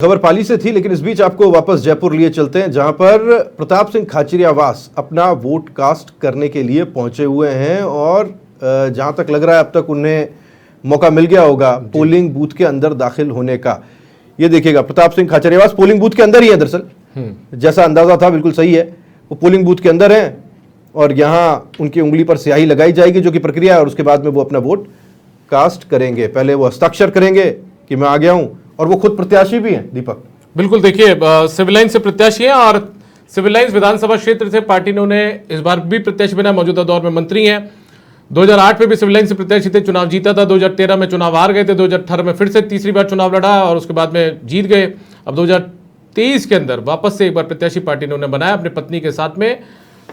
खबर पाली से थी, लेकिन इस बीच आपको वापस जयपुर लिए चलते हैं, जहां पर प्रताप सिंह खाचरियावास अपना वोट कास्ट करने के लिए पहुंचे हुए हैं और जहां तक लग रहा है अब तक उन्हें मौका मिल गया होगा पोलिंग बूथ के अंदर दाखिल होने का। ये देखिएगा, प्रताप सिंह खाचरियावास पोलिंग बूथ के अंदर ही है। दरअसल जैसा अंदाजा था बिल्कुल सही है, वो पोलिंग बूथ के अंदर है और यहाँ उनकी उंगली पर स्याही लगाई जाएगी, जो कि प्रक्रिया है, और उसके बाद में वो अपना वोट कास्ट करेंगे। पहले वो हस्ताक्षर करेंगे कि मैं आ गया हूं, और वो खुद प्रत्याशी भी हैं। दीपक, बिल्कुल, देखिए सिविल लाइन से प्रत्याशी हैं और सिविल लाइन्स विधानसभा क्षेत्र से पार्टी ने उन्हें इस बार भी प्रत्याशी बनाया। मौजूदा दौर में मंत्री हैं। 2008 में भी सिविल लाइन से प्रत्याशी थे, चुनाव जीता था। 2013 में चुनाव हार गए थे। 2018 में फिर से तीसरी बार चुनाव लड़ा और उसके बाद में जीत गए। अब 2023 के अंदर वापस से एक बार प्रत्याशी पार्टी ने उन्हें बनाया। अपनी पत्नी के साथ में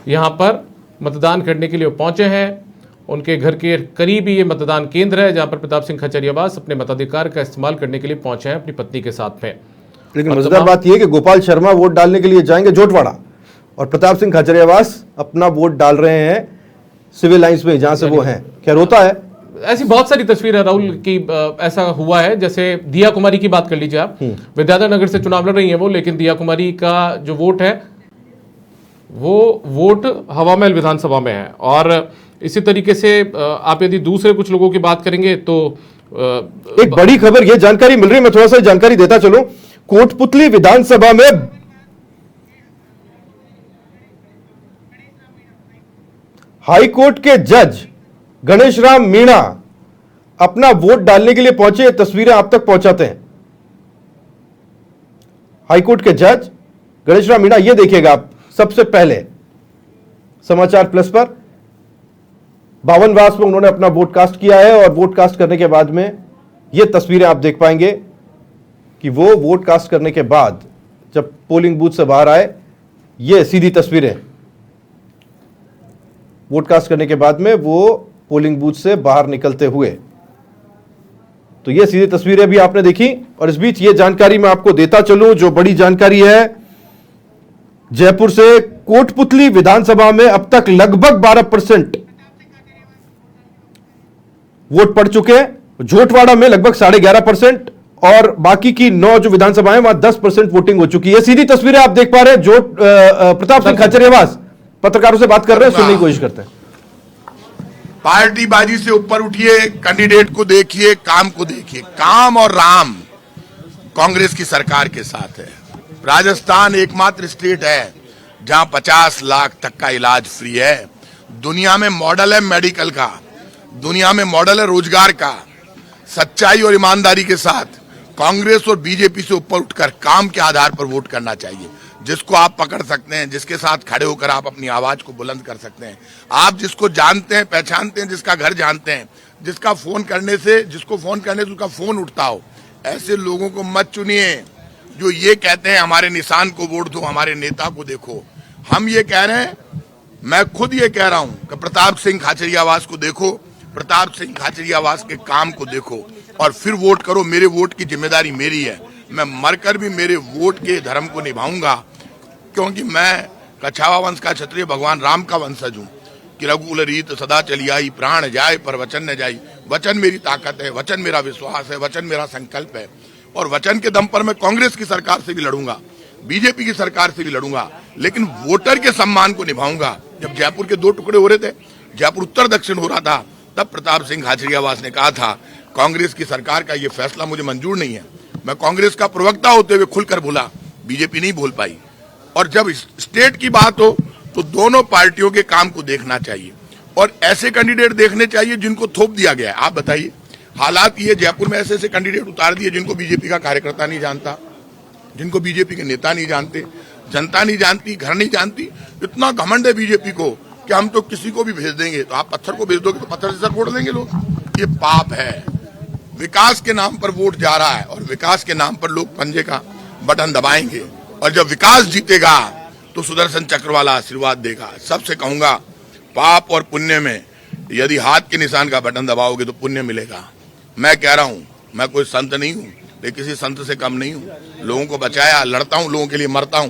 यहाँ पर मतदान करने के लिए पहुंचे हैं। उनके घर के करीब ही ये मतदान केंद्र है, जहां पर प्रताप सिंह खाचरियावास अपने मताधिकार का इस्तेमाल करने के लिए पहुंचे हैं अपनी पत्नी के साथ में। लेकिन मजेदार बात यह कि गोपाल शर्मा वोट डालने के लिए जाएंगे जोटवाड़ा और प्रताप सिंह खाचरियावास अपना वोट डाल रहे हैं सिविल लाइंस में, जहां से वो हैं। खैर, होता है ऐसी बहुत सारी तस्वीरें राहुल की। ऐसा हुआ है, जैसे दिया कुमारी की बात कर लीजिए आप। विद्याधर नगर से चुनाव लड़ रही है वो, लेकिन दिया कुमारी का जो वोट है वो वोट हवा महल विधानसभा में है। और इसी तरीके से आप यदि दूसरे कुछ लोगों की बात करेंगे तो एक बड़ी खबर, ये जानकारी मिल रही है, मैं थोड़ा सा जानकारी देता चलूं। कोटपुतली विधानसभा में हाई कोर्ट के जज गणेश राम मीणा अपना वोट डालने के लिए पहुंचे। तस्वीरें आप तक पहुंचाते हैं। हाई कोर्ट के जज गणेश राम मीणा, ये देखिएगा आप सबसे पहले समाचार प्लस पर 52 वास में उन्होंने अपना वोट कास्ट किया है। और वोट कास्ट करने के बाद में ये तस्वीरें आप देख पाएंगे कि वो वोट कास्ट करने के बाद जब पोलिंग बूथ से बाहर आए, ये सीधी तस्वीरें वोट कास्ट करने के बाद में वो पोलिंग बूथ से बाहर निकलते हुए। तो ये सीधी तस्वीरें भी आपने देखी। और इस बीच ये जानकारी मैं आपको देता चलूं, जो बड़ी जानकारी है जयपुर से। कोटपुतली विधानसभा में अब तक लगभग 12% वोट पड़ चुके हैं। जोटवाड़ा में लगभग 11.5% और बाकी की 9 जो विधानसभाएं वहां 10% वोटिंग हो चुकी है। सीधी तस्वीरें आप देख पा रहे हैं। जो प्रताप सिंह खाचरियावास पत्रकारों से बात कर रहे हैं, सुनने की कोशिश करते हैं। पार्टीबाजी से ऊपर उठिए, कैंडिडेट को देखिए, काम को देखिए। काम और राम कांग्रेस की सरकार के साथ है। राजस्थान एकमात्र स्टेट है जहां 50 लाख तक का इलाज फ्री है। दुनिया में मॉडल है मेडिकल का, दुनिया में मॉडल है रोजगार का। सच्चाई और ईमानदारी के साथ कांग्रेस और बीजेपी से ऊपर उठकर काम के आधार पर वोट करना चाहिए। जिसको आप पकड़ सकते हैं, जिसके साथ खड़े होकर आप अपनी आवाज को बुलंद कर सकते हैं, आप जिसको जानते हैं, पहचानते हैं, जिसका घर जानते हैं, जिसको फोन करने से उसका फोन उठता हो, ऐसे लोगों को मत चुनिए जो ये कहते हैं हमारे निशान को वोट दो, हमारे नेता को देखो। हम ये कह रहे हैं, मैं खुद ये कह रहा हूं कि प्रताप सिंह खाचरियावास को देखो, प्रताप सिंह खाचरियावास के काम को देखो और फिर वोट करो। मेरे वोट की जिम्मेदारी मेरी है। मैं मरकर भी मेरे वोट के धर्म को निभाऊंगा, क्योंकि मैं कछावा वंश का क्षत्रिय भगवान राम का वंशज हूँ कि रघुकुल रीत सदा चली आई, प्राण जाए पर वचन न जाई। वचन मेरी ताकत है, वचन मेरा विश्वास है, वचन मेरा संकल्प है। और वचन के दम पर मैं कांग्रेस की सरकार से भी लड़ूंगा, बीजेपी की सरकार से भी लड़ूंगा, लेकिन वोटर के सम्मान को निभाऊंगा। जब जयपुर के 2 टुकड़े हो रहे थे, जयपुर उत्तर दक्षिण हो रहा था, तब प्रताप सिंह खाचरियावास ने कहा था कांग्रेस की सरकार का ये फैसला मुझे मंजूर नहीं है। मैं कांग्रेस का प्रवक्ता होते हुए खुलकर बोला, बीजेपी नहीं बोल पाई। और जब स्टेट की बात हो तो दोनों पार्टियों के काम को देखना चाहिए और ऐसे कैंडिडेट देखने चाहिए जिनको थोप दिया गया है। आप बताइए, हालात ये जयपुर में ऐसे कैंडिडेट उतार दिए जिनको बीजेपी का कार्यकर्ता नहीं जानता, जिनको बीजेपी के नेता नहीं जानते, जनता नहीं जानती, घर नहीं जानती। इतना घमंड है बीजेपी को कि हम तो किसी को भी भेज देंगे। तो आप पत्थर को भेज दोगे तो पत्थर से सर फोड़ देंगे लोग। ये पाप है। विकास के नाम पर वोट जा रहा है और विकास के नाम पर लोग पंजे का बटन दबाएंगे और जब विकास जीतेगा तो सुदर्शन चक्र वाला आशीर्वाद देगा। सबसे कहूंगा, पाप और पुण्य में यदि हाथ के निशान का बटन दबाओगे तो पुण्य मिलेगा। मैं कह रहा हूं, मैं कोई संत नहीं हूं, लेकिन किसी संत से कम नहीं हूं। लोगों को बचाया, लड़ता हूं, लोगों के लिए मरता हूं।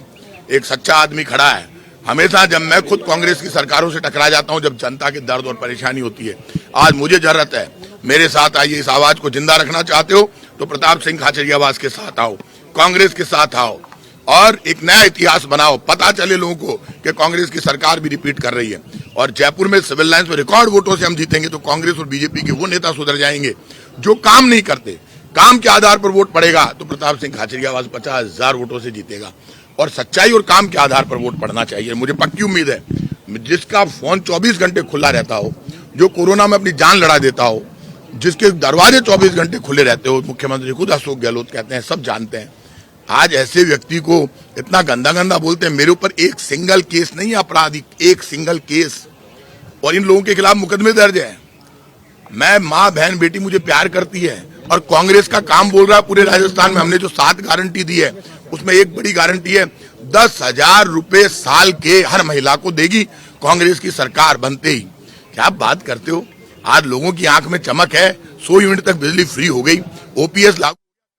एक सच्चा आदमी खड़ा है। हमेशा जब मैं खुद कांग्रेस की सरकारों से टकरा जाता हूं, जब जनता के दर्द और परेशानी होती है, आज मुझे जरूरत है, मेरे साथ आइए। इस आवाज को जिंदा रखना चाहते हो तो प्रताप सिंह खाचरियावास के साथ आओ। कांग्रेस के साथ आओ और एक नया इतिहास बनाओ, पता चले लोगों को कि कांग्रेस की सरकार भी रिपीट कर रही है। और जयपुर में सिविल लाइंस में रिकॉर्ड वोटों से हम जीतेंगे तो कांग्रेस और बीजेपी के वो नेता सुधर जाएंगे जो काम नहीं करते। काम के आधार पर वोट पड़ेगा तो प्रताप सिंह खाचरियावास 50,000 वोटों से जीतेगा। और सच्चाई और काम के आधार पर वोट पड़ना चाहिए। मुझे पक्की उम्मीद है जिसका फोन 24 घंटे खुला रहता हो, जो कोरोना में अपनी जान लड़ा देता हो, जिसके दरवाजे 24 घंटे खुले रहते हो, मुख्यमंत्री खुद अशोक गहलोत कहते हैं, सब जानते हैं। आज ऐसे व्यक्ति को इतना गंदा गंदा बोलते हैं। मेरे ऊपर एक सिंगल केस नहीं है आपराधिक, एक सिंगल केस, और इन लोगों के खिलाफ मुकदमे दर्ज है। मैं माँ बहन बेटी मुझे प्यार करती है और कांग्रेस का काम बोल रहा है पूरे राजस्थान में। हमने जो 7 गारंटी दी है उसमें एक बड़ी गारंटी है 10,000 रुपए साल के हर महिला को देगी कांग्रेस की सरकार बनते ही। क्या बात करते हो। आज लोगों की आंख में चमक है। 100 यूनिट तक बिजली फ्री हो गई, ओपीएस लागू